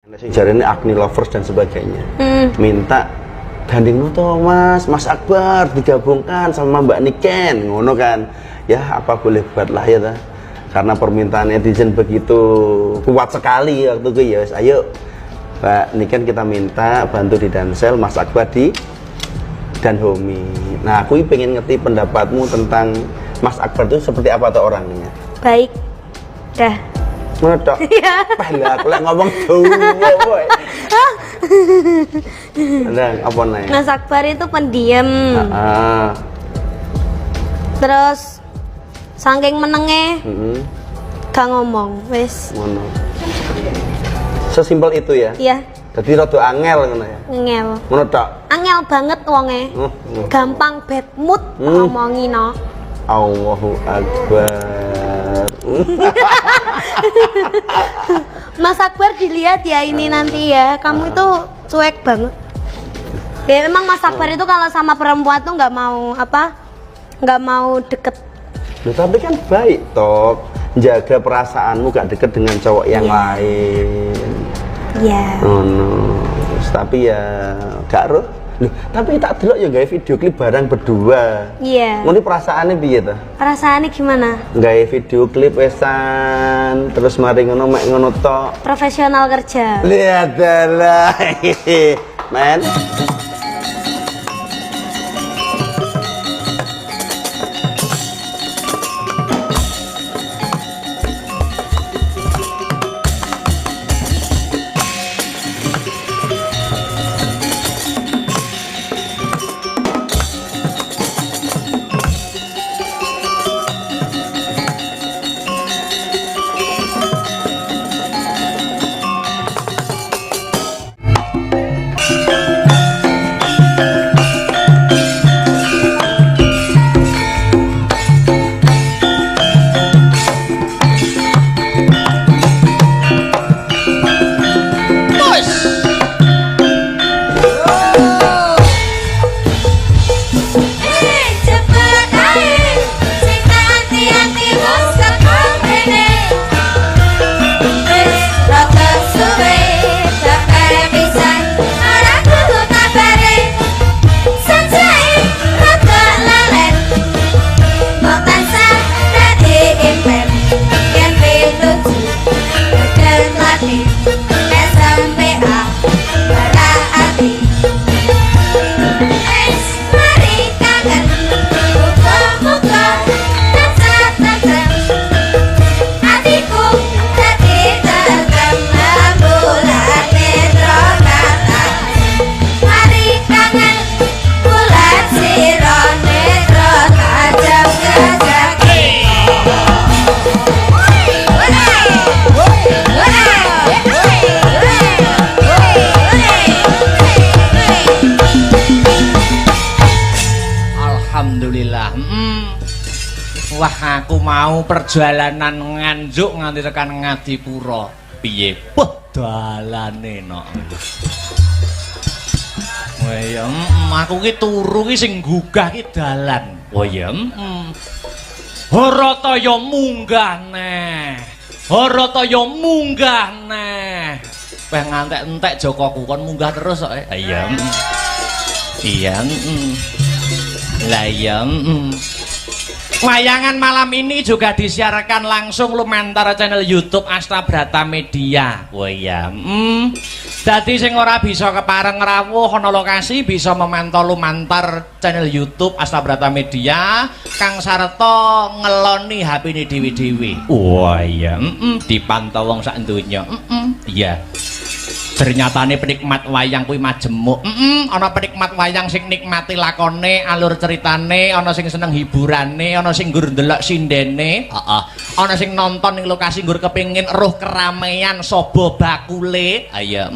Jarene Agni Lovers dan sebagainya minta gandeng tuh Mas Akbar digabungkan sama Mbak Niken ngono kan ya apa boleh buat lah ya ta? Karena permintaan netizen begitu kuat sekali waktu itu ya ayo Mbak Niken kita minta bantu di Dansel, Mas Akbar di dan Homi. Nah aku pengen ngerti pendapatmu tentang Mas Akbar itu seperti apa tuh orangnya? Baik dah Menetok. Lah aku lek ngomong Jawa boy. Apa nih? Mas Akbar itu pendiam. Terus saking menenge gak ngomong wis. Ngono. Sesimpel itu ya? Iya. Jadi rada angel ngono ya. Ngel. Ngono tok. Angel banget wonge. Gampang bad mood ngomongi no. Allahu Akbar. Mas Akbar dilihat ya ini nanti ya. Kamu itu cuek banget. Ya memang Mas Akbar itu kalau sama perempuan tuh nggak mau apa? Nggak mau deket. Loh, tapi kan baik Tok. Jaga perasaanmu gak deket dengan cowok yang lain. Iya. Oh no. Tapi ya gak roh. Loh, tapi tak delok ya gawe video klip bareng berdua. Iya. Ngono perasaane piye ta? Perasaannya gimana? Gawe video klip wesan terus mari ngono mek ngono tok. Profesional kerja. Lihat lah. Men. Wah aku mau perjalanan nganjuk nganti tekan Ngadipura. Piye? Wah dalane no. Wah ya aku ki turu ki sing gugah ki dalan. Oh ya Harataya munggah neh. Harataya munggah neh. Weh ngantek-entek Jokoku kon munggah terus kok. Iya. Iya. Lah iya. Wayangan malam ini juga disiarkan langsung lumantar channel YouTube Astabrata Media. Wah iya. Dadi sing ora bisa kepareng rawuh ana lokasi bisa memantau lumantar channel YouTube Astabrata Media kang sarta ngeloni HP-ne dewi-dewi. Wah iya. Dipantau wong sak donya. Iya. Ternyatane penikmat wayang kuwi majemuk. Ana penikmat wayang sing nikmati lakone, alur ceritane, ana sing seneng hiburane, ana sing nggur ndelok sindene, ana sing nonton ning lokasi nggur kepengin eruh keramaian sobo bakule. Ayo,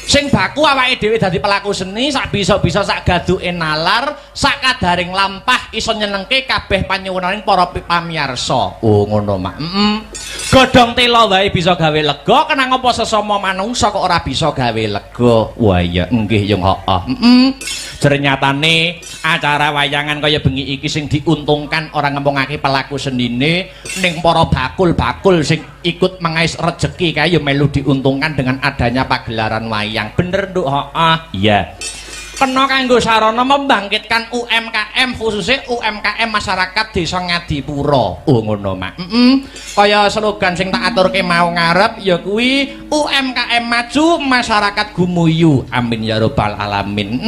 Sing baku awake dhewe dadi pelaku seni sak bisa-bisa sak gaduke nalar sak kadaring lampah iso nyenengke kabeh panyuwunaning para pamirsa. Oh ngono mak. Godhong tela wae bisa gawe lega, kenang apa sesama manungsa kok ora bisa gawe lega. Wah iya nggih yung heeh. Ternyatane acara wayangan kaya bengi iki sing diuntungkan ora ngomongake pelaku senine ning para bakul-bakul sing ikut mengais rejeki kae ya melu diuntungkan dengan adanya pagelaran wayang. Bener nduk, heeh. Iya. Kena kanggo sarana membangkitkan UMKM khususnya UMKM masyarakat Desa Ngadipura. Oh ngono mak. Kaya slogan sing tak aturke mau ngarep ya kuwi UMKM maju masyarakat gumuyu. Amin ya rabbal alamin.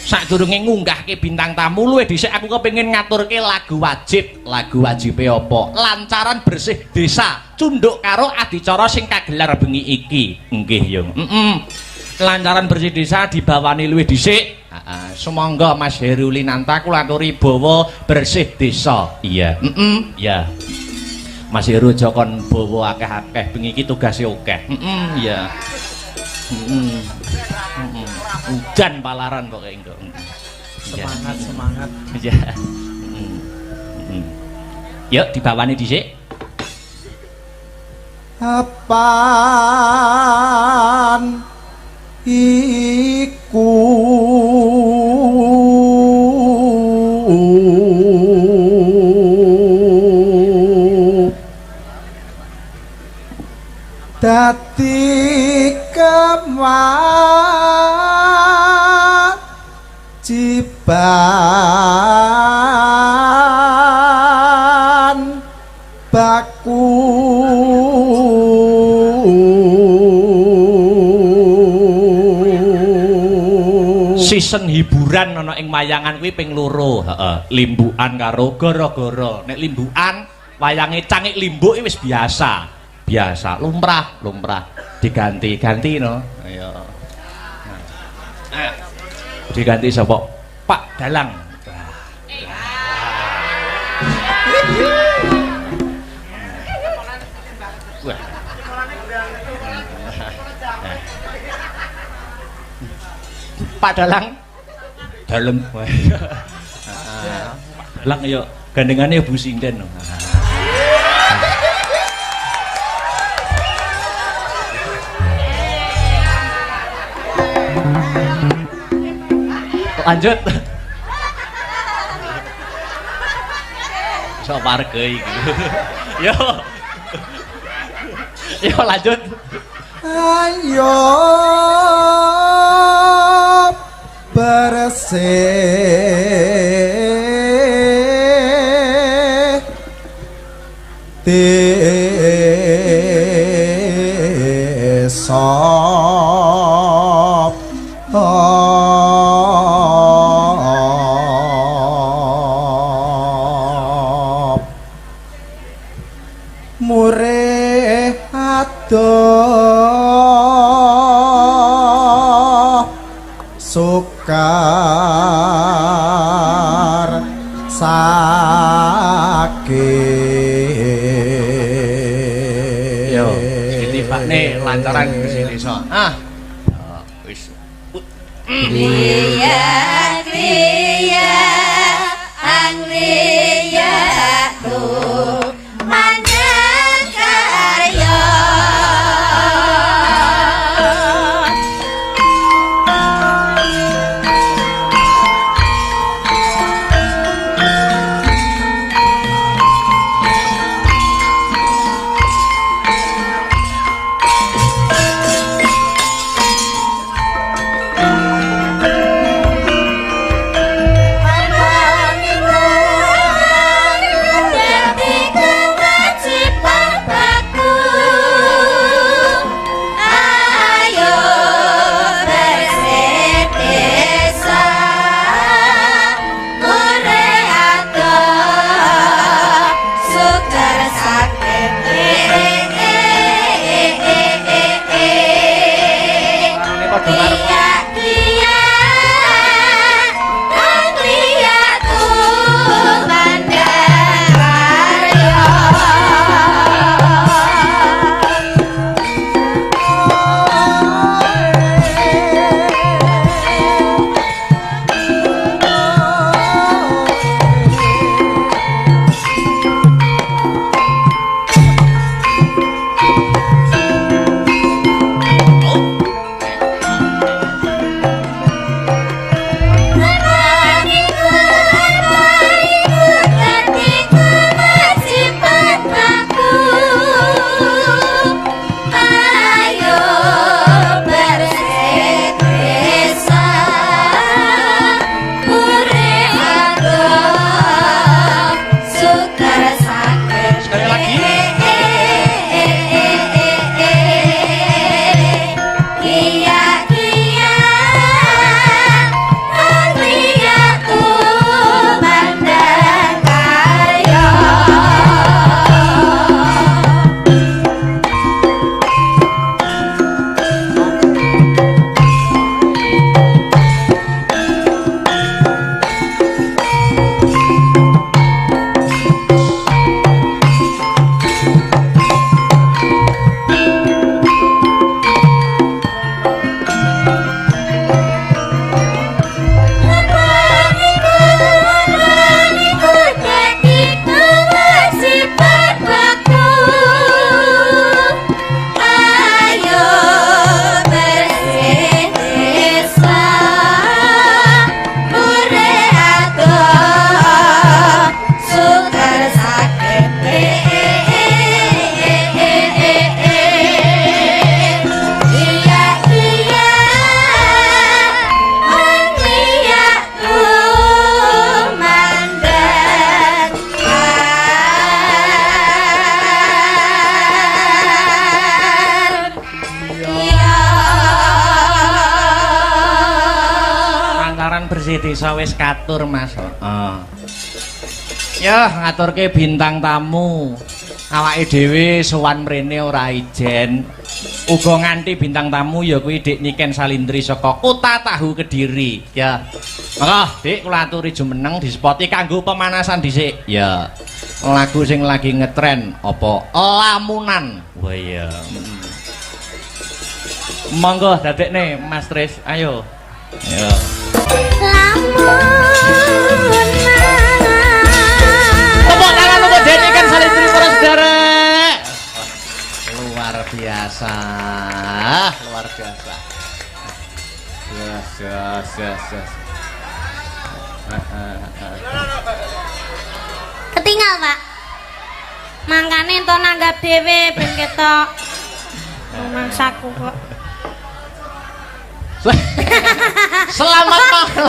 Sadurunge ngunggahke bintang tamu luwih dhisik aku kepengin ngaturke lagu wajib. Lagu wajibe apa? Lancaran bersih desa cunduk karo adicara sing kagelar bengi iki. Nggih yo. Lancaran bersih desa dibawani luwih dhisik. Sumangga Mas Herulinanta kula aturi bawa bersih desa. Iya. Ya. Mas Heru aja kon bawa akeh-akeh bengi iki tugase akeh. Iya. Hujan palaran kok kayak enggak. Semangat. Ya. Yuk dibawani dhisik. Apaan iku dadi kewajiban baku season hiburan ana ing wayangan kuwi ping 2. Heeh, limbukan karo gara-gara. Nek limbukan wayange cangik limbuk wis biasa. Biasa, lumrah diganti-ganti no. Ayo. Diganti sapa? Pak Dalang. Pak Dalang. Dalem. Pak Dalang yo gandengane Bu Sinden. Lanjut. So warga iki. Yo. Yo lanjut. ayo bersih desa murih adoh sukar sakit. Yo, ditibakne lancaran bersih desa. Wis. Kriya kriya angriya tu manakaya Jadi Taman Bersih Desa wis katur Mas. Heeh. Ya ngaturke bintang tamu. Awake dhewe sowan mrene ora ijen. Uga nganti bintang tamu ya kuwi Dik Niken Salindri saka Kota Tahu Kediri. Ya. Monggo Dik kula aturi jumeneng dispoti kanggo pemanasan dhisik. Ya. Lagu sing lagi ngetren apa? Lamunan. Wah iya. Monggo dadekne Mas Tris, ayo. Ya. Lamunan. Tepuk tangan untuk Dik Niken Salindri para saudara. Luar biasa. Luar biasa. Yes. Ketinggal, Pak. Mangkane ento nanggap dhewe ben ketok. Mangsaku kok. Selamat malam.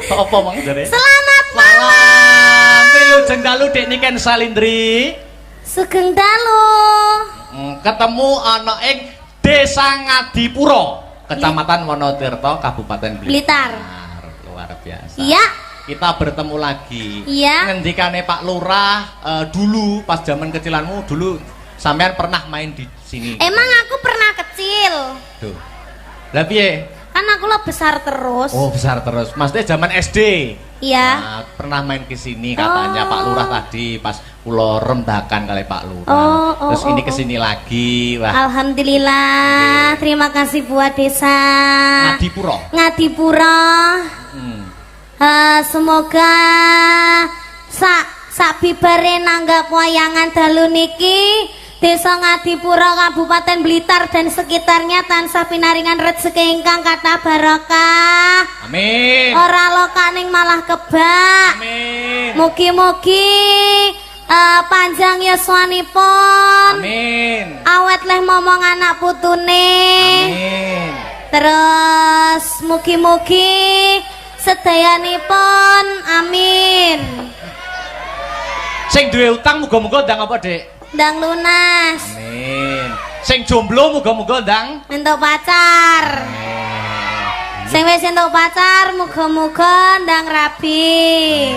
Apa mang jare? Selamat Malam. Wilujeng dalu Dik Niken Salindri. Sugeng dalu. Ketemu ana ing Desa Ngadipura, Kecamatan Wonotirta, Kabupaten Blitar. Luar biasa. Iya. Kita bertemu lagi. Iya. Ngendikane Pak Lurah dulu pas zaman kecilanmu dulu sampean pernah main di sini. Emang aku pernah kecil. Duh. Lah piye? Kan aku lo besar terus. Oh, besar terus. Maksudnya zaman SD. Iya. Nah, pernah main ke sini katanya Pak Lurah tadi pas kula rembakan kali Pak Lurah. Terus ini ke sini lagi. Wah. Alhamdulillah. Terima kasih buat desa Ngadipura. Ngadipura. Semoga sak bibare nanggap wayangan dalu niki Desa Ngadipura Kabupaten Blitar dan sekitarnya tansah pinaringan rezeki ingkang kathah barokah. Amin. Ora lokaning malah kebak. Amin. Mugi-mugi panjang yuswanipun. Amin. Awet leh momong anak putune. Amin. Terus mugi-mugi sedayanipun amin. Sing duwe utang muga-muga ndang apa, Dik? Ndang lunas. Amin. Sing jomblo muga-muga ndang Entuk pacar. Sing wis entuk pacar muga-muga ndang rabi.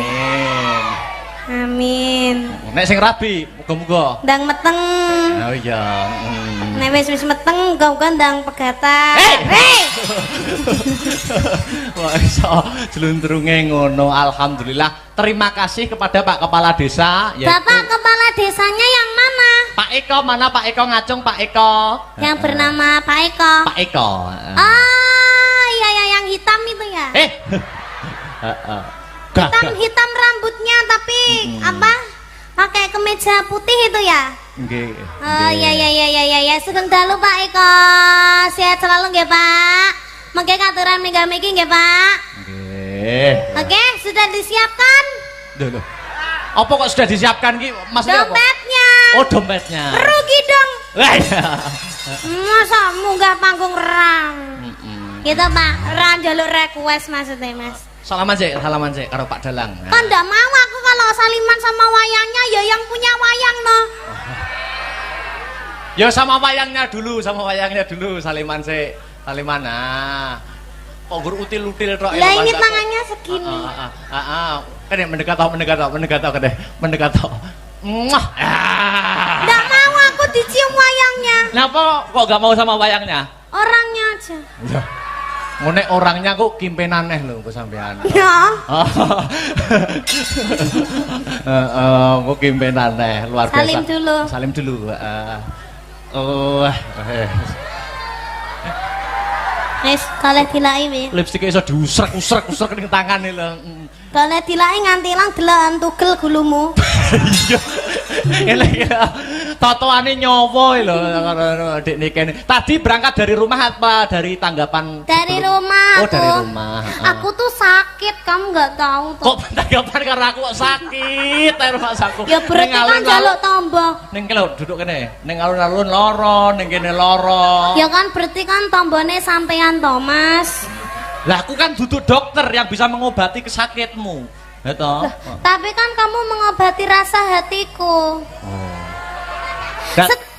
Amin. Nek sing rabi muga-muga Ndang meteng. oh iya. Nek wis meteng muga-muga ndang pegatan. Wah, iso jeluntrunge ngono. Alhamdulillah. Terima kasih kepada Pak Kepala Desa yaitu Bapak Kepala Desanya yang mana? Pak Eko. Mana Pak Eko ngacung Pak Eko? Yang bernama Pak Eko. Pak Eko. Ah, iya ya yang hitam itu ya. Hitam rambutnya tapi apa? Pakai kemeja putih itu ya? Nggih. Oh iya. Sugeng dalu Pak Eko. Sehat selalu nggih, Pak. Mengke katuran mingga-minggi nggih, Pak. Nggih. Oke, sudah disiapkan? Loh. Apa kok sudah disiapkan ki? Maksudnya apa? Dompetnya. Oh, dompetnya. Rugi dong. Wah, iya. Masa munggah panggung rang. Gitu, Pak. Rang jaluk request maksudnya, Mas. Salaman sih karo Pak Dalang. Kan ndak mau aku kalau saliman sama wayangnya ya yang punya wayang no. Ya sama wayangnya dulu saliman sih. Saliman kok gur util-util tok. Lah ini tangannya segini. Kan mendekat tok. Muah. Ndak mau aku dicium wayangnya. Kenapa kok gak mau sama wayangnya? Orangnya aja. Ya. Ngene orangnya kok kimpenaneh lho kok sampean. Ya. Kok kimpenaneh luar biasa. Salim dulu. Wis kalih dilaki wis. Lipstik iso diusrek-usrek ning tangane lho. Kalih dilaki nganti ilang delokan tugel gulumu. Iya. Elek ya. Totoane nyowo lho Dik Niken. Tadi berangkat dari rumah apa dari tanggapan? Dari rumah. Oh, dari rumah. Aku tuh sakit, kamu nggak tahu tuh. Kok tanggapan karena aku kok sakit ae rumah saku. Ya berarti kan jaluk tombol. Ning kene duduk kene. Ning alun-alun loro, ning kene loro. Ya kan berarti kan tombone sampean Thomas. Lah aku kan duduk dokter yang bisa mengobati kesakitmu. Ya toh. Tapi kan kamu mengobati rasa hatiku.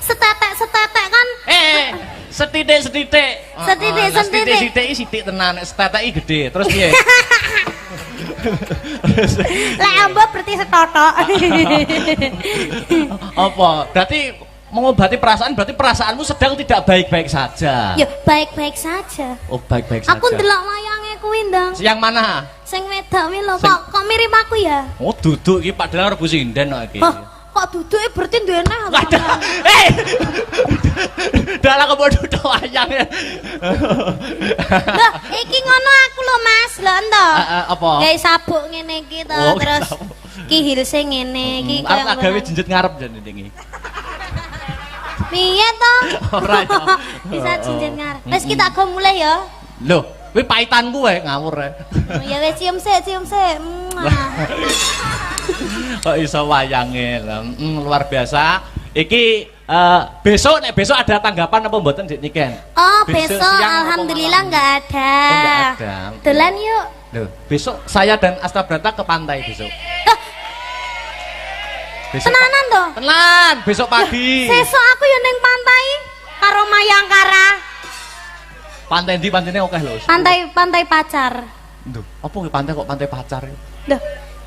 Setetek kan? Setitik. Setitik. Sititik tenan, setetek gede. Terus piye? Lek ambo berarti setotok. Apa? Berarti mengobati perasaan berarti perasaanmu sedang tidak baik-baik saja. Ya baik-baik saja. Oh, baik-baik saja. Aku ndelok wayange kuwi ndang. Yang mana? Sing wedok kuwi lho, kok mirip aku ya? Oh, duduk iki padahal rebu sinden kok iki. Kok duduke berarti duwe neh. Dalah kok duduk wayange. Lho, iki ngono aku lho Mas, lho ento. Apa? Gawe sabuk ngene iki to, Oh, terus sabuk. ki hilse ngene iki Arep tak gawe jenjet ngarep jan iki. Piye to? Ora ya. Bisa jinjen ngarep. Wis kita go mulai ya. Loh, kuwi paitanku wae ngawur ae. Ya wis cium sik, cium sik. Kok iso wayange. Luar biasa. Iki besok nek besok ada tanggapan apa mboten Dik Niken? Oh, Besok besok siang apa alhamdulillah malam? enggak ada. Oh, nggak ada. Dolan yuk. Loh, besok saya dan Asta Brata ke pantai besok. Besok Tenanan to? tenan, besok pagi. Sesuk aku yo ning pantai karo Mayangkara. Pantai ndi pantene akeh lho. Pantai pacar. Duh, apa ki pantai kok pantai pacar? Loh,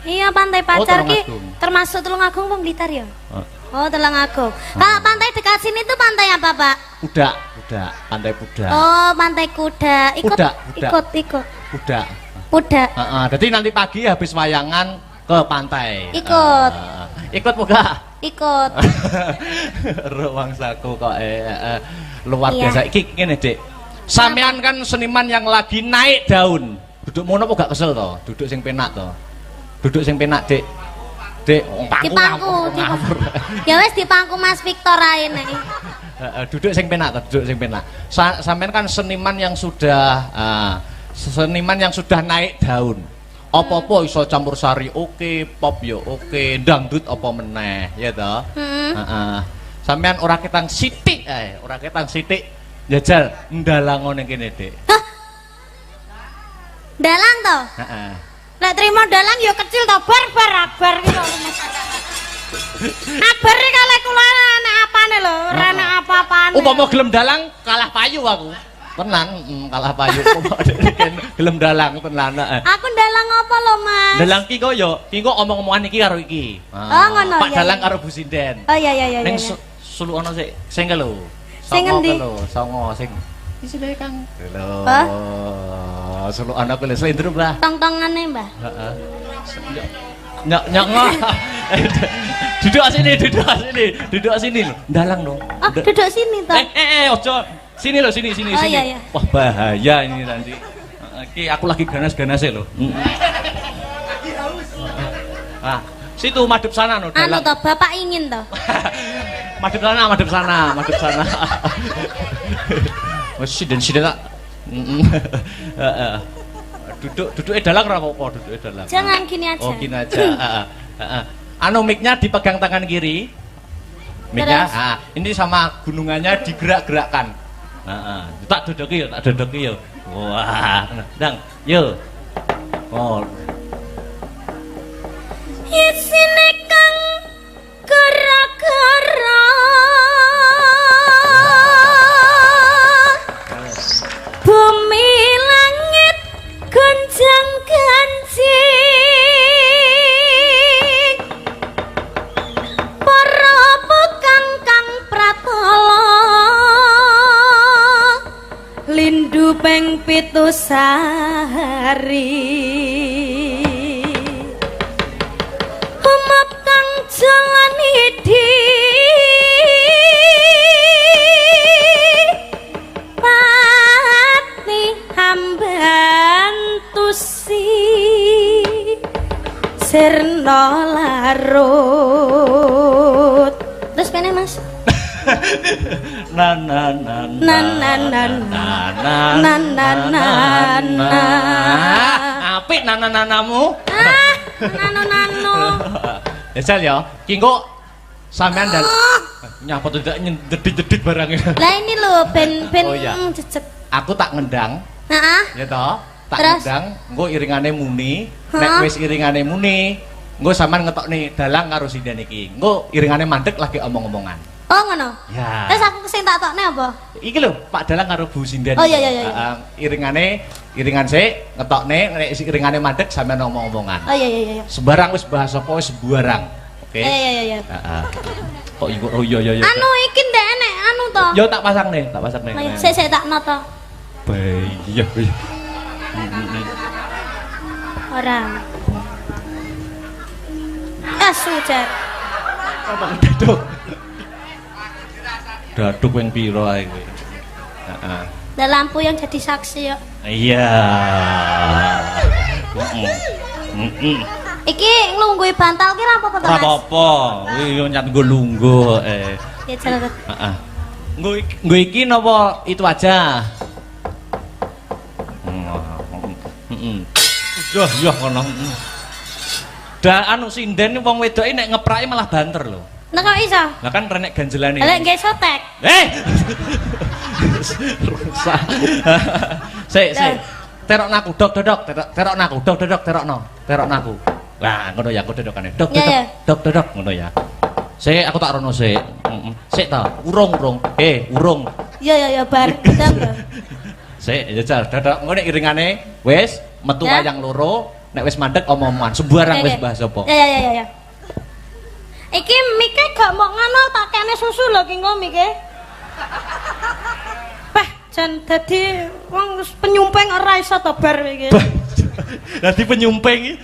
iya pantai pacar ki Tulungagung. termasuk Tulungagung apa Blitar ya? Oh, Oh, Tulungagung. Kalau pantai dekat sini tuh pantai apa, Pak? kuda, pantai kuda. Oh, pantai kuda. Ikut, Kuda. ikut. Kuda. Kuda. Heeh, jadi nanti pagi habis wayangan ke pantai. Ikut. Ikut muga. Ikut. Ruang saku kok luar Iya. biasa. Iki ngene, Dik. Sampean kan seniman yang lagi naik daun. Duduk mono kok gak kesel to? Duduk sing penak to. Duduk sing penak, Dik. Dik, Di pangku. Ya wes di pangku Mas Victor ae nek. Duduk sing penak to, duduk sing penak. Sampean kan seniman yang sudah naik daun. Apa-apa iso campur sari oke, pop yo oke, dangdut apa meneh, ya toh? Heeh. Sampean ora ketang sithik ae, ora ketang sithik njajal ndalang ngene kene, Dik. Dalang to? Heeh. Nek trimo dalang ya kecil to, bar abar ki kok. Abar iki kalih kula anak apane lho, ora anak apa-apane. Upama gelem dalang kalah payu aku. Tenan, kalah payu. Upama gelem dalang tenan. Aku dalang apa lho, Mas? Dalang ki kok omong-omongan iki karo iki. Oh, ngono, Pak iya, dalang iya. karo Bu Sinden. Oh iya. Ning iya. sulu ana sik sing ke lho. Sing ngendi? Songo sing isi bae Kang. Lho. Hah? Sulu ana ku lho slendro Mbah. Tong-tongane, Mbah. Heeh. Nyok. Duduk sini. Duduk sini lho. Dalang lho. Oh, duduk sini to. Ojo. Sini lho, sini. Oh, iya. Wah, bahaya ini nanti. Iki aku lagi ganas-ganase lho. Ah, situ madep sana no Anu dalang. to, Bapak ingin to. Madep sana. Wes sinden tak. Heeh. Duduk dalang ora apa-apa, duduk dalang. Jangan gini aja. Oh, gini aja. Heeh. Anu mic-nya dipegang tangan kiri. Mic-nya, Terus? ini sama gunungannya digerak-gerakkan. Heeh. Tak dodoki yo. Wah, Dang, yo. Oh, Isine kang gara-gara bumi langit gonjang ganjing para pekang kang pratala lindu ping 7 sahari kang jalan idi pati hambantusi sirna larut terus pene Mas apik nana-nanamu. nano Esal ya, kingko sampean dan nyapa tuh tidak nyedit barang ini. lah ini lho ben Oh, iya. cecek Aku tak ngendang, heeh ya toh. Tak Terus? ngendang, engko iringane muni. Hah? Nek wis iringane muni, engko sampean ngetokne dalang karo sinden iki. Engko iringane mandek lagi omong-omongan. Oh ngono. Ya. Terus aku sing tak tokne apa? Iki lho, Pak Dalang karo Bu Sinden. Oh, iya, iya, iya. Iringan sik, ngetokne, nek iringane mandek sampean ngomong-ngomongan. Oh iya iya iya. Sembarang wis bahas apa wis sembarang. Oke. Iya iya iya. Heeh. Kok iku oh iya iya iya. Anu iki ndek enek anu to. Yo tak pasang nih, tak pasang nih. Oh, iya. Sik tak noto. Iya iya. Orang. Sujar. Apa daduk? Daduk yang piro ae kowe. Heeh. Ada lampu yang jadi saksi ya. Iya. Iki nglunggui bantal ki ra apa-apa to, Ora Mas? apa-apa. Kuwi yo nyat nggo lungguh Ya jalan. Heeh. Nggo iki napa itu aja? Heeh. Yo ngono. Anu sinden wong wedoke nek ngepraki malah banter lho. Nek kok iso? Lah kan renek ganjelane. Lek nggih sotek. Rusak. Sik. Terokno aku, dok, terokno aku, dok, terokno aku. Wah, ngono ya aku dodokane. Dok, ngono ya. Sik, aku tak rono sik. Sik ta, urung. Urung. Ya bar gedang. Sik, jajal, dodok ngene iringane. Wis, metu wayang loro, nek wis mandek omong-omongan, sembarang wis bahas apa. Ya. Iki mike gak mau ngono tak kene susu lho ki engko mike. Pah, jan dadi wong penyumpeng ora iso to bar iki. Dadi penyumpeng iki.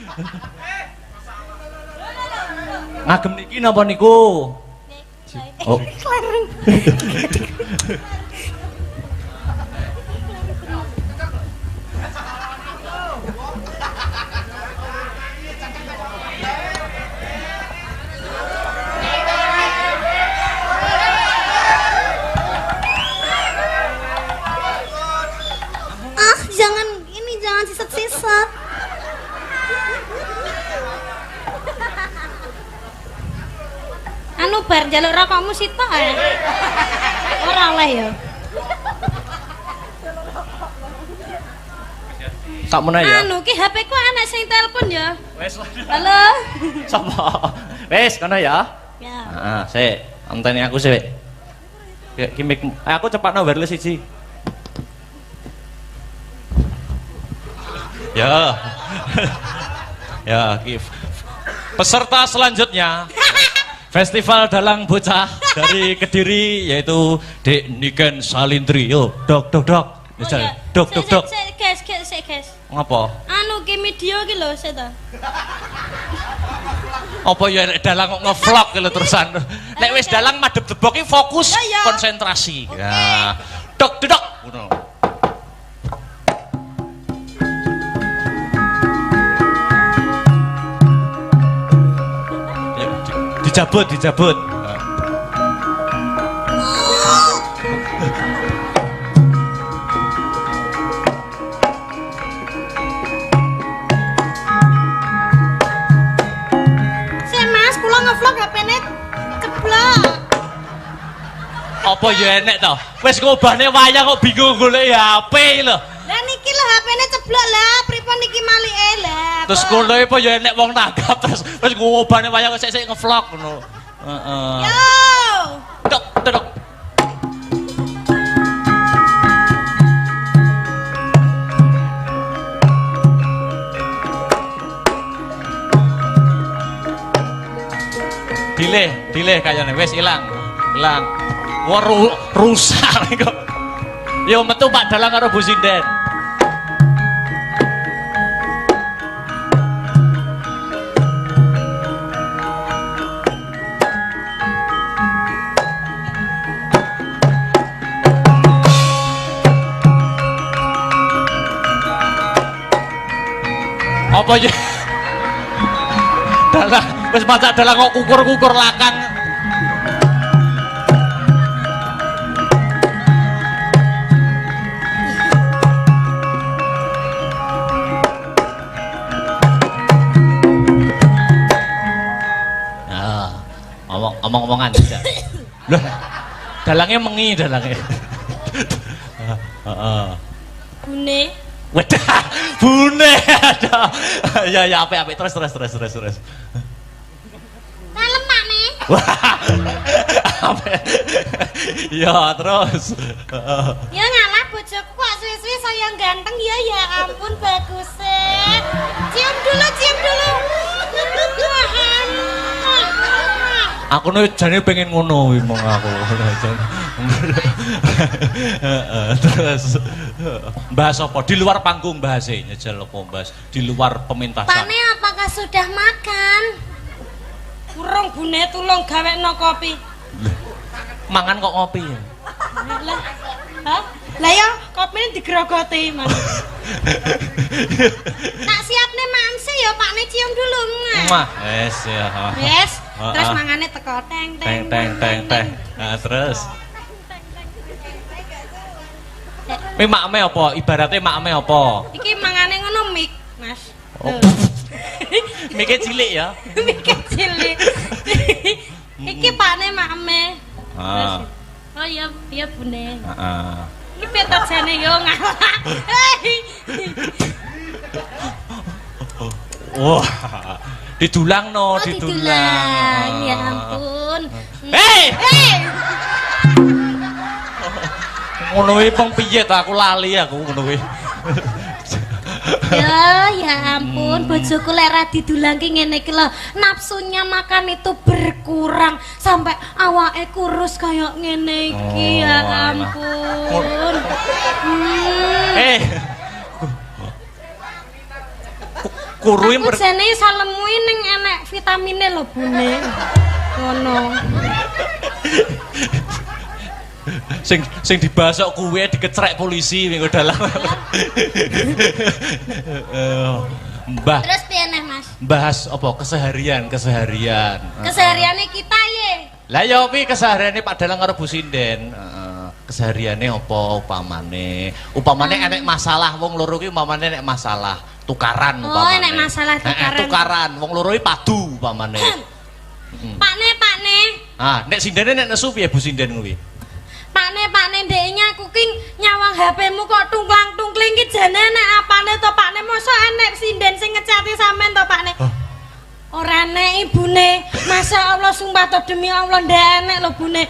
Ngagem niki napa niku? Oh. Jangan sisat-sisat. Anu bar njaluk rokokmu sitok ae. Ora oleh ya. Sak meneh ya. Anu ki HP ku anak sing telepon ya. Wes. Halo. Sapa? Wes kono ya. Ya. Heeh, sik. Anteni aku sik. Ki mic aku cepatno wireless siji. Ya. Ya, peserta selanjutnya Festival Dalang Bocah dari Kediri yaitu Dek Niken Salintri. Yo, dok. Iya. Dok. Guys. Ngapa? Anu ki media ki lho sik ta. Apa ya nek dalang kok nge-vlog lho terusan. Nek wis dalang madhep debok ki fokus konsentrasi. Ya. Dok. Ngono. Dijabut. Mas, kula nge-vlog HP-ne ceblok. Apa ya enek to? Wis ngobahne wayang kok bingung golek HP lho. Lah niki lho HP-ne ceblok lah, pripun niki malike lah. Terus ngono apa ya enek wong tanggap terus wis ngobahne wayang kok sik nge-vlog ngono. Heeh. Yo. Dok. Dileh kayane wis ilang. Wah rusak kok. Yo metu Pak Dalang karo Bu Sinden. Apa ya? Dalang wis macak dalang kok kukur lakang. Nah, omong-omongan aja. Loh, dalangnya mengi dalangnya. Heeh. Bune. Wadah, bune ada. Ya apik terus. Tak lemak nih. Wah. Ya terus. Ya ngalah bojoku kok suwi-suwi saya ganteng ya ya ampun bagus cium dulu Aku nih jane pengen ngono wih mong aku. Terus bahas apa? Di luar panggung bahasnya nyejel apa bahas di luar pementasan. Pane apakah sudah makan? Urung bune tulung gawekno kopi. Mangan kok ngopi ya? Lah. Hah? Lah ya kopine digrogoti Mas. Tak siapne manse ya Pakne cium dulu. Mah, wes ya. Yes. Terus mangane teko teng. Nah, terus. Ini makme apa? Ibaratnya makme apa? Iki mangane ngono mik, Mas. Oh. Mikir cilik ya? Mikir cilik. Iki Pakne makme. Oh iya, iya Bune. Heeh. Iki petot jane yo ngalah. Wah. Didulang no, Oh, didulang. Ya ampun. Hei! Ngono kuwi peng piye ta aku lali aku ngono kuwi. Ya ampun, bojoku lek ra didulangke ngene iki lho, nafsunya makan itu berkurang sampai awake kurus kayak ngene iki. Ya ampun. Kuruin aku jane salemu ning enek vitamine lho Bune. Ngono. sing dibasok kuwe dikecrek polisi minggu dalam. Mbah. Terus piye neh Mas? Bahas apa keseharian. Kesehariane kita ye. Lah ya kuwi kesehariane Pak Dalang karo Bu Sinden. Kesehariane apa upamane enek masalah wong loro ki umpamane enek masalah tukaran umpamane. Oh, enek masalah tukaran. Tukaran wong loro ki padu umpamane. Pakne. Ah, nek Sindene nek nesu piye Bu Sinden kuwi? Pakne ndeknya aku ki nyawang HP-mu kok tungklang-tungkling ki jane nek apane to Pakne mosok enek sinden sing ngecati sampean to Pakne. Ora enek ibune. Masya Allah sumpah to demi Allah ndak enek lho Bune.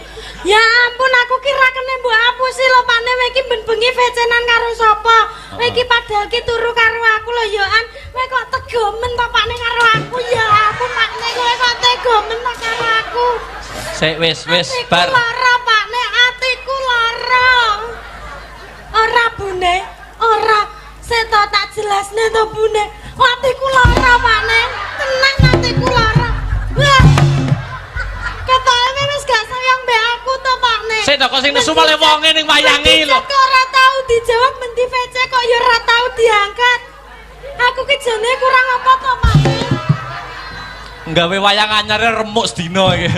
Ya ampun aku kira kene mbok hapusi lho Pakne kowe iki ben-bengi vecenan karo sapa? Kowe iki padahal ki turu karo aku lho ya an. Kowe kok tegomen to Pakne karo aku ya ampun Pakne kowe kok tegomen to karo aku. Sik wis bar. Lara Pakne atiku lara. Ora Bune, ora. Seto tak jelasne to Bune. Atiku lara Pakne. Tenang atiku lara. Wah. Ketoke wis gak sayang mbek aku to Pakne. Sik to kok sing nesu male wonge ning wayange lho. Kok ora tau dijawab menti VC kok ya ora tau diangkat. Aku ki jane kurang apa to Pakne? Nggawe wayang anyare remuk sedina iki.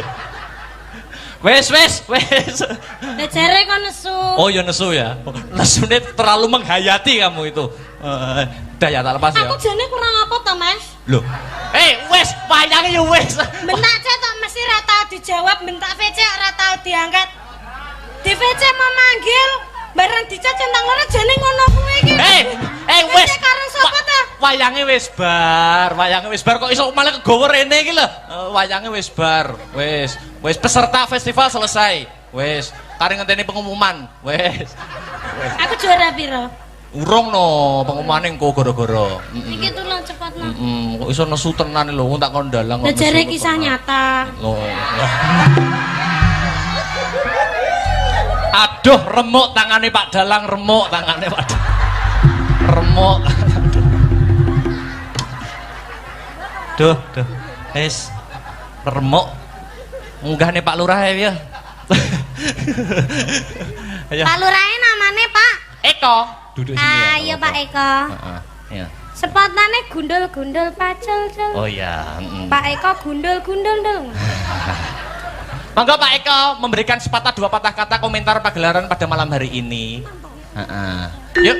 Wes. Lah jare kok nesu. Oh ya nesu ya. Nesune terlalu menghayati kamu itu. Dah ya tak lepas ya. Aku jane kurang apa to Mas? Loh. Wes wayange ya wes. Bentak cek tok mesti ora tau dijawab, bentak VC ora tau diangkat. Di VC mau manggil, bareng dicet centang ora jane ngono kuwi iki. Wes. Karo sapa ta? Wayange wis bar kok iso malah kegowo rene iki lho. Wayange wis bar. Wis peserta festival selesai. Wis, kare ngenteni pengumuman. Wis. Aku juara piro? Urung no, pengumumane engko gara-gara. Iki tulung cepatno. Kok iso nesu tenan lho, tak kon dalang kok. Jare kisah nyata. Aduh, remuk tangane Pak Dalang, remuk tangane Pak Dalang. Remuk. Duh. Wis. Remuk. Munggah nih Pak Lurah ya. Pak Lurah namanya Pak Eko. Duduk sini ya. Ayo Pak Eko. Iya. Sepatane gundul-gundul pacul. Oh iya. Pak Eko gundul-gundul dong. Monggo Pak Eko memberikan sepatah dua patah kata komentar pagelaran pada malam hari ini. Yuk.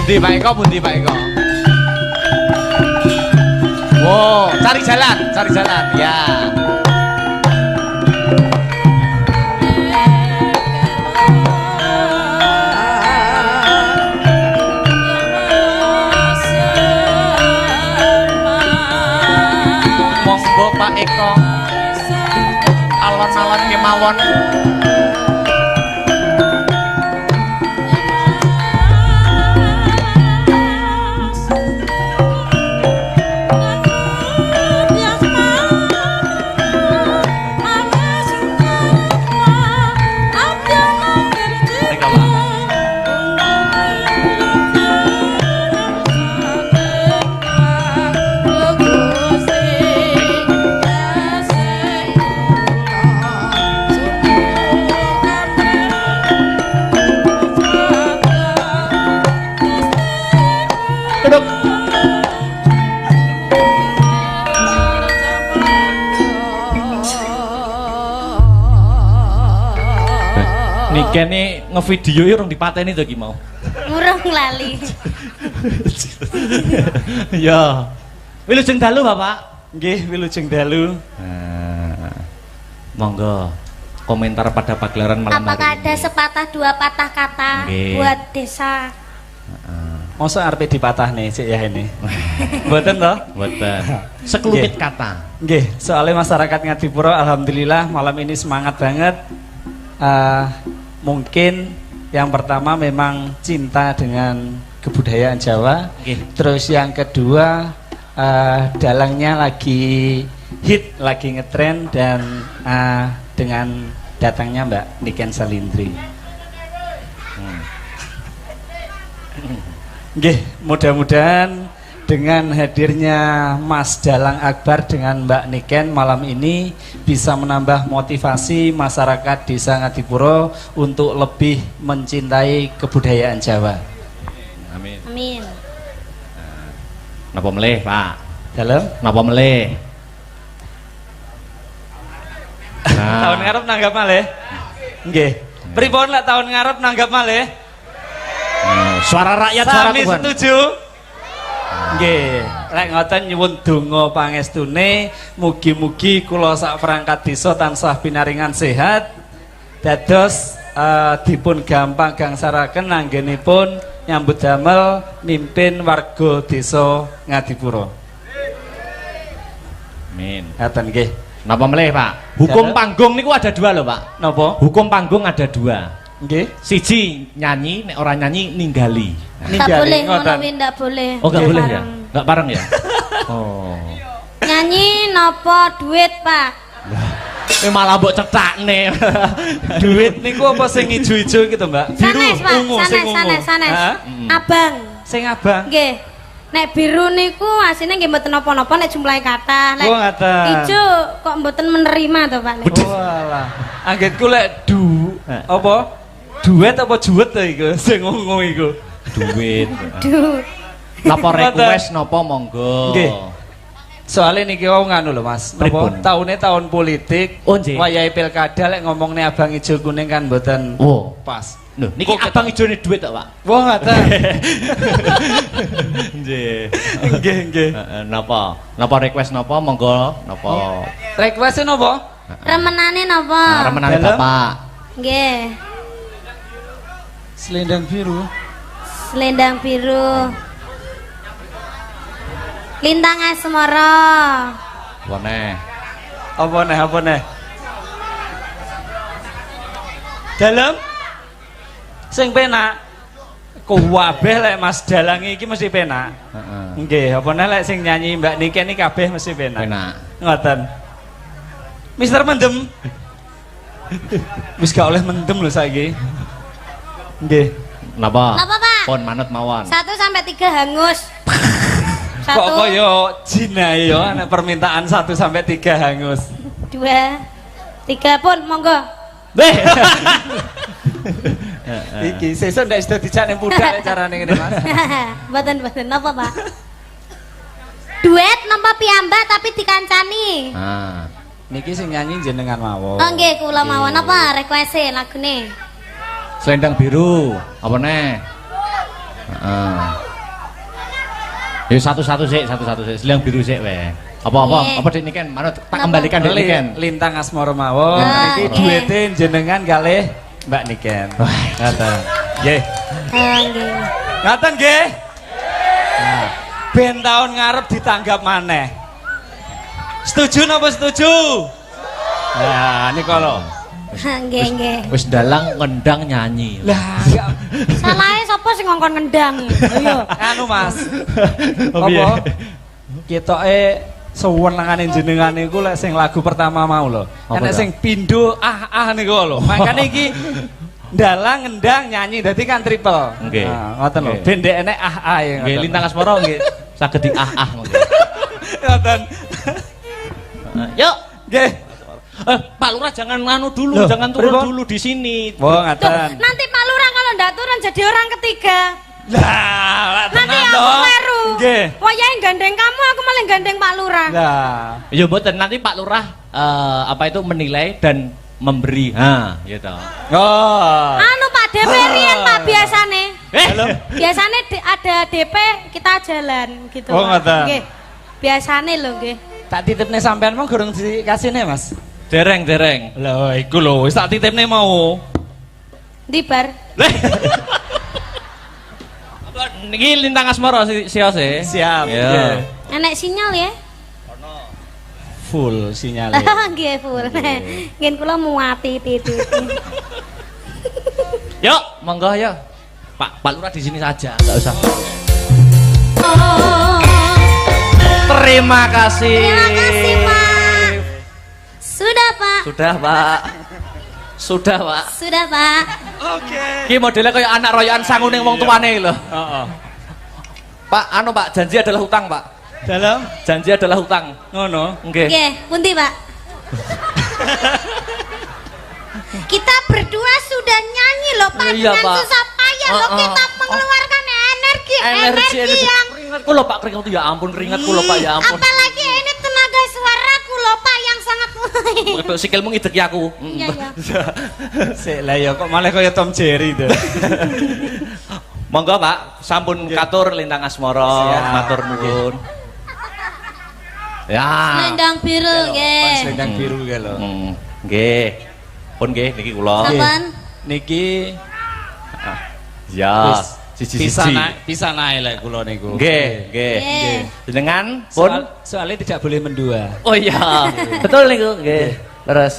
Bundi Pak Eko, bundi Pak Eko. Wow, cari jalan, ya. Monggo Pak Eko, alon-alon kemawon. Kene ngevideo ya orang dipateni to ki mau. Murung lali. Ya. Wilujeng dalu, Bapak. Nggih, wilujeng dalu. Monggo komentar pada pagelaran malam Apakah hari ada ini. sepatah dua patah kata buat desa? Mosok arepe dipatahne sik ya ini. Mboten to? Mboten. Sekelumit Nggih. kata. Nggih, soalnya masyarakat Ngadipuro alhamdulillah malam ini semangat banget. Mungkin yang pertama memang cinta dengan kebudayaan Jawa. Nggih. Terus yang kedua dalangnya lagi hit, lagi ngetren dan dengan datangnya Mbak Niken Salindri. Nggih, mudah-mudahan dengan hadirnya Mas Dalang Akbar dengan Mbak Niken malam ini bisa menambah motivasi masyarakat Desa Ngadipuro untuk lebih mencintai kebudayaan Jawa. Amin. Amin. Napa melih, Pak? Dalam Napa melih? tahun ngarep nanggap malih. Nggih. Pripun lek tahun ngarep nanggap malih? Suara rakyat, suara Sami Tuhan. setuju? Nggih, lek ngoten nyuwun donga pangestune mugi-mugi kula sak perangkat desa tansah pinaringan sehat dados dipun gampang gangsaraken anggenipun nyambut damel mimpin warga desa Ngadipuro. Amin. Ngaten nggih. Napa melih, Pak? Hukum Dalam. panggung niku ada dua loh, Pak. Napa? Hukum panggung ada dua. Nggih. Siji nyanyi, nek orang nyanyi ninggali. Tak Ninggali, boleh ngoten. ngono wi ndak boleh. Oh, nggak boleh ya? Bareng. Nggak bareng ya? Oh. Nyanyi nopo duit, Pak? Ini malah mbok cetakne. Duit niku apa sing ijo-ijo gitu, Mbak? Sanes, Pak. ungu, sing Sanes, ungu. sanes. Ha? Abang. Sing abang. Nggih. Nek biru niku asine nggih mboten napa-napa nek jumlahe kathah. Nek Oh, ngaten. ijo kok mboten menerima to, Pak. Nek. Walah. Anggetku lek apa? Duet apa juwet to iku sing ungu iku. Duit. Duh. Napa request napa monggo. Nggih. Soalnya niki wau nganu lho Mas, Pripun? napa taune tahun politik. Oh, nggih. Wayahe pilkada lek ngomongne abang ijo kuning kan mboten Oh. pas. Loh, niki abang ijone duit tak, Pak? Wah, ngaten. Nggih. Nggih, nggih. Napa? Napa request napa monggo napa? Request napa? Remenane napa? Remenane Dalam. Bapak. Nggih. Selendang biru. Selendang biru. Lintang asmara. Wone. Apa neh? Dalam sing penak kuwabeh lek Mas Dalang iki mesti penak. Heeh. Nggih, apa neh lek sing nyanyi Mbak Niken iki kabeh mesti penak. Penak. Ngoten. Mister Mendem. Wis gak oleh mendem lho saiki. Nggih. Napa? Napa, Pak? Pon manut mawon. 1 sampai 3 hangus. Kok kaya jinae ya nek permintaan 1 sampai 3 hangus. 2 3 pun monggo. Beh. Iki sesuk ndak iso dijak ning pudak lek carane ngene Mas. Mboten napa, Pak? Duet napa piyambak tapi dikancani. Ah. Niki sing nyanyi jenengan mawon. Oh nggih, kula mawon apa request-e lagune? Selendang biru. Apa neh? Heeh. Ya satu-satu sik. Seleng biru sik wae. Apa Dik Niken? Manut tak kembalikan Dik Niken. Lintang asmara mawon. Iki duwite jenengan kalih Mbak Niken. Ngaten. Nggih. Nggih. Ngaten nggih. Nah, ben taun ngarep ditanggap maneh. Setuju napa setuju? Nah, niku lho. Nggih. Wis dalang ngendang nyanyi. Lah, enggak. Salahe sapa sing ngongkon ngendang? Ayo. Anu Mas. piye? Apa? Ketoke sewenangane jenengan niku lek sing lagu pertama mau lho. Apa Nek ta? sing pindho niku lho. Makane iki ndalang ngendang nyanyi dadi kan triple. Nggih. Nah, ngoten lho. Nggih. Ben ndek enek ya. Nggih Lintang Asmara nggih saged di mangke. Ngoten. Yuk. Nggih. Pak Lurah jangan nganu dulu, Loh, jangan turun pripun? dulu di sini. Oh, Tuh, ngaten. nanti Pak Lurah kalau ndak turun jadi orang ketiga. Lah, Nanti tenan aku toh. kleru. Nggih. Wayahe gandeng kamu, aku malah gandeng Pak Lurah. Lah. Ya mboten nanti Pak Lurah apa itu menilai dan memberi. Gitu. Oh. Anu Pak DP riyen Pak biasane. Halo. Biasane ada DP kita jalan gitu. Oh, Pak. ngoten. Nggih. Biasane lho nggih. Tak titipne sampean mau gurung dikasihne, Mas. Dereng. Lho, iku lho wis tak titipne mau. Ndi bar? Niki Lintang Asmara siose. Siap. Ya. Nggih. Enek sinyal ya? Full sinyale. Nggih full. Ngen kula muati titik. Yuk, monggo ya. Pak Lurah di sini saja, enggak usah. Terima kasih. Terima kasih, Pak. Sudah, Pak. Sudah, Pak. Sudah, Pak. Oke. Ki modelnya kayak anak royokan sangu ning wong tuane lho. Heeh. Pak, Pak, janji adalah hutang, Pak. Dalam Janji adalah hutang. ngono. Nggih. Nggih, pundi, Pak? Kita berdua sudah nyanyi loh, Pak, Iya, dengan Pak. susah payah loh kita mengeluarkan energi yang keringatku lho, Pak, keringatku ya ampun, keringatku lho, Pak, ya ampun. apalagi ini tenaga suaraku loh, Pak, yang sangat Sikilmu ngideki aku. Iya, iya. Sik lah ya kok malah kaya Tom Jerry to. Monggo, Pak, sampun katur Lintang Asmara, Siap. matur nuwun. Ya. Selendang biru, nggih. Selendang biru kae lho. Nggih. Pun nggih niki kula. Sampun. Niki Ya, bisa siji-siji. bisa naik lek kula niku. Nggih. Nggih. Jenengan pun Soalnya tidak boleh mendua. oh iya, betul niku, nggih. Terus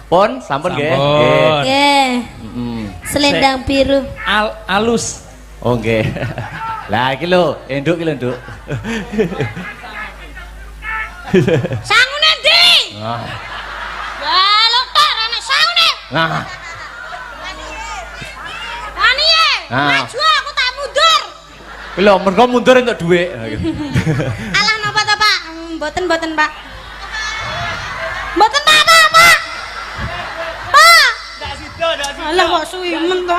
pun sampun nggih. Sampun. Nggih. Nggih. Selendang biru. Alus. Oh nggih. Lah iki lho, enduk iki lho, Nduk. Sangune ndi? Nah. Wah, lho tok ana sangune. Nah, Ani ye. Nah. Maju aku tak mundur. lho mergo mundur entuk dhuwit. Alah napa to, Pak? Mboten, Pak. Mboten Pak, Pak. Pak. Ndak sida. Alah kok suwimen to.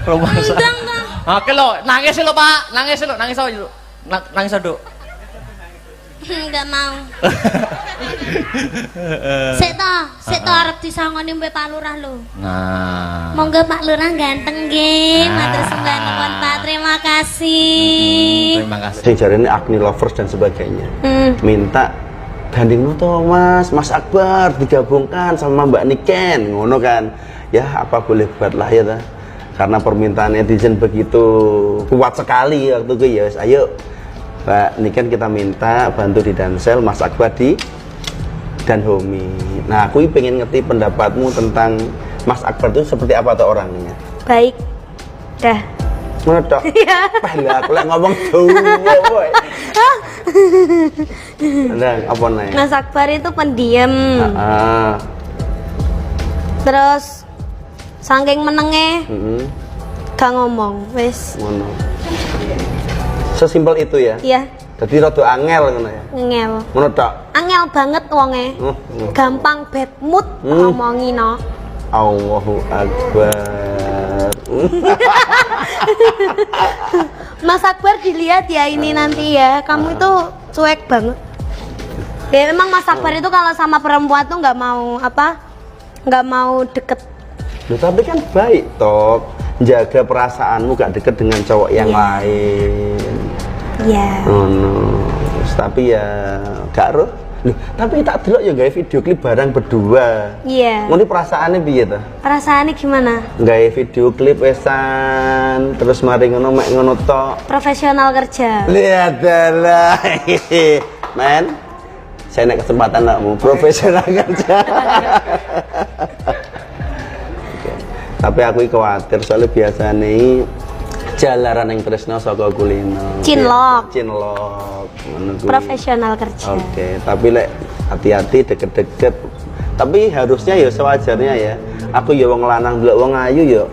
Romansa. Ndang to. Oke lho, nangis lho, Pak. Nangis lho, nangis lho. Nangis Nduk. Enggak mau. Sik to arep disangoni mbek Pak Lurah lho. Nah. Monggo Pak Lurah ganteng nggih. Matur sembah nuwun Pak. Terima kasih. Terima kasih. Sing jarene Agni Lovers dan sebagainya minta gandeng to Mas Akbar digabungkan sama Mbak Niken ngono kan ya apa boleh buat lah ya ta karena permintaan netizen begitu kuat sekali waktu itu ya wis, ayo Mbak Niken kita minta bantu di Dansel, Mas Akbar di dan Homi. Nah aku pengen ngerti pendapatmu tentang Mas Akbar itu seperti apa tuh orangnya. Baik. Dah. Mana dok? Iya. Lah aku lagi ngomong tuh, boy. Ada apa nih? Mas Akbar itu pendiam. Terus saking menenge gak ngomong, wis. Ngono. Sesimpel itu ya. Iya, Jadi rada angel ngono ya. ngel. Ngono tok. Angel banget wonge. Gampang bad mood ngomongi no. Allahu Akbar. Mas Akbar dilihat ya ini nanti ya. Kamu itu cuek banget. Ya memang Mas Akbar itu kalau sama perempuan tuh nggak mau apa? Nggak mau deket. Loh, tapi kan baik tok. jaga perasaanmu gak deket dengan cowok yang lain. Iya. Oh no. Tapi ya gak roh. Loh, tapi tak delok ya gawe video klip bareng berdua. Iya. Ngono perasaannya piye ta? Perasaannya gimana? Gawe video klip wesan terus mari ngono mek ngono tok. Profesional kerja. Lihat lah. Men, saya naik kesempatan kamu profesional kerja. Oke. Tapi aku khawatir soalnya biasa nih jalaran yang tresno saka kulino. Cinlok. Cinlok. Ngono kuwi. Profesional kerja. Oke, tapi lek hati-hati deket-deket. Tapi harusnya ya sewajarnya ya. Aku ya wong lanang delok wong ayu ya.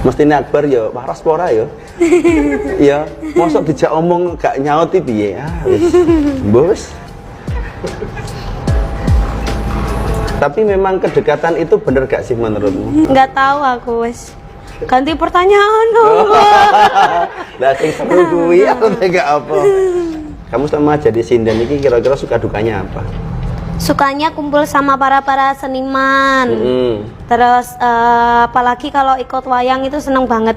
Mestine Akbar ya waras pora ya. Ya, mosok dijak omong gak nyauti piye. Wis. Bos. Tapi memang kedekatan itu bener gak sih menurutmu? Nggak tahu aku wes. Ganti pertanyaan dong. Lah sing seru kuwi aku tega apa? Kamu sama jadi sinden ini kira-kira suka dukanya apa? Sukanya kumpul sama para seniman. Terus apalagi kalau ikut wayang itu seneng banget.